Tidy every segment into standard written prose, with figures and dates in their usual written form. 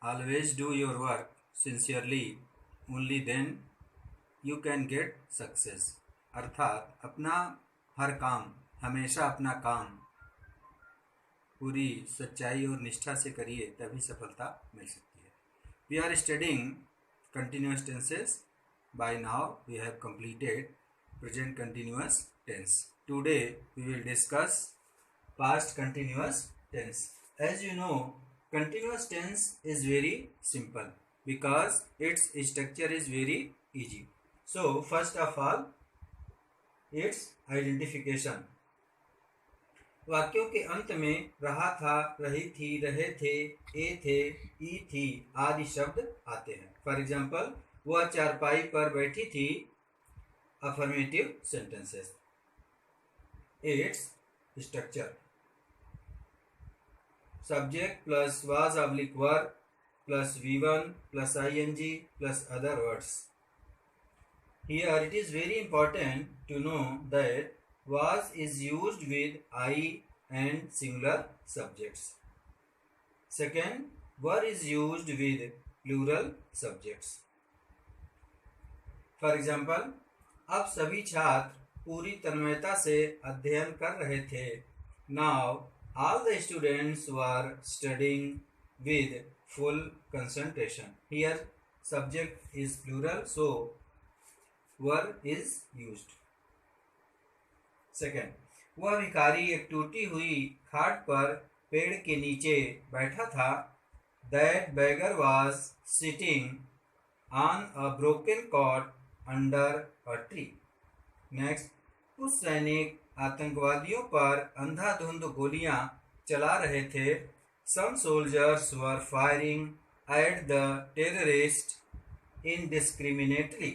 always do your work sincerely, only then you can get success। अर्थात अपना हर काम, हमेशा अपना काम पूरी सच्चाई और निष्ठा से करिए, तभी सफलता मिल सकती है। We are studying continuous tenses. By now we have completed present continuous tense. Today we will discuss past continuous tense। As you know, continuous tense is very simple because its structure is very easy। So first of all, its identification। वाक्यों के अंत में रहा था, रही थी, रहे थे, ए थे, ई थी आदि शब्द आते हैं। फॉर एग्जाम्पल, वह चारपाई पर बैठी थी, affirmative sentences. Its structure, subject plus was oblique verb plus V1 plus ing plus other words। Here it is very important to know that was is used with I and singular subjects। Second, were is used with plural subjects। For example, अब सभी छात्र पूरी तन्मयता से अध्ययन कर रहे थे। Now all the students were studying with full concentration। Here subject is plural, so were is used। Second, वह भिखारी एक टूटी हुई खाट पर पेड़ के नीचे बैठा था। That beggar was sitting on a broken cot under a tree। Next, कुछ सैनिक आतंकवादियों पर अंधाधुंध गोलियां चला रहे थे। Some soldiers were firing at the terrorists indiscriminately।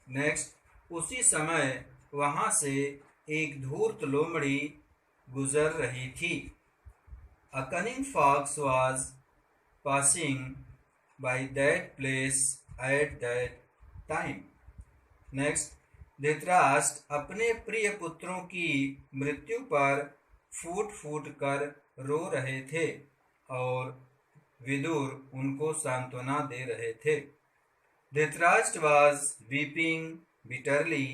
Next, उसी समय वहां से एक धूर्त लोमड़ी गुजर रही थी। A cunning fox was passing by that place at that time। Next, Dhritarashtra अपने प्रिय पुत्रों की मृत्यु पर फूट फूट कर रो रहे थे और विदुर उनको सांत्वना दे रहे थे। Dhritarashtra was weeping bitterly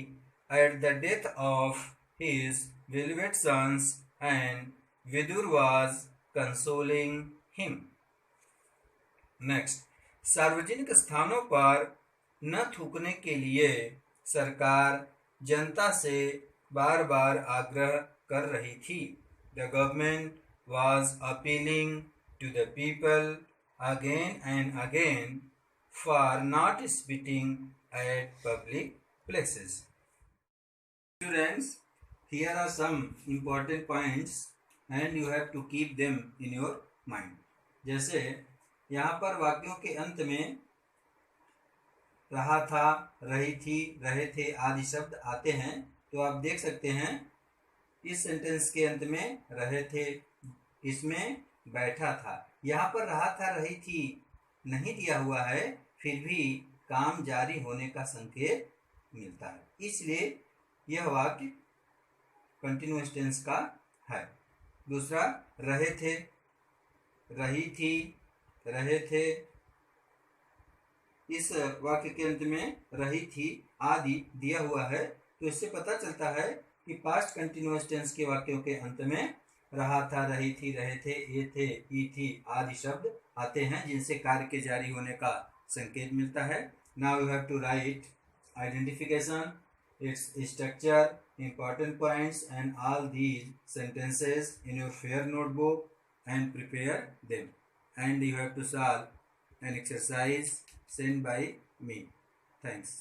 at the death of his beloved sons and Vidur was consoling him। Next, सार्वजनिक स्थानों पर न थूकने के लिए सरकार जनता से बार बार आग्रह कर रही थी। The government was appealing to the people again and again for not spitting at public places। Students, here are some important points and you have to keep them in your mind। जैसे यहाँ पर वाक्यों के अंत में रहा था, रही थी, रहे थे आदि शब्द आते हैं, तो आप देख सकते हैं इस सेंटेंस के अंत में रहे थे, इसमें बैठा था। यहाँ पर रहा था, रही थी नहीं दिया हुआ है, फिर भी काम जारी होने का संकेत मिलता है, इसलिए यह वाक्य कंटिन्यूअस टेंस का है। दूसरा, रहे थे, रही थी, रहे थे, इस वाक्य के अंत में रही थी आदि दिया हुआ है, तो इससे पता चलता है कि पास्ट कंटिन्यूअस टेंस के वाक्यों के अंत में रहा था, रही थी, रहे थे, ये थे, ई थी आदि शब्द आते हैं, जिनसे कार्य के जारी होने का संकेत मिलता है। Now you have to write identification, its structure, important points and all these sentences in your fair notebook and prepare them, and you have to solve an exercise sent by me। Thanks।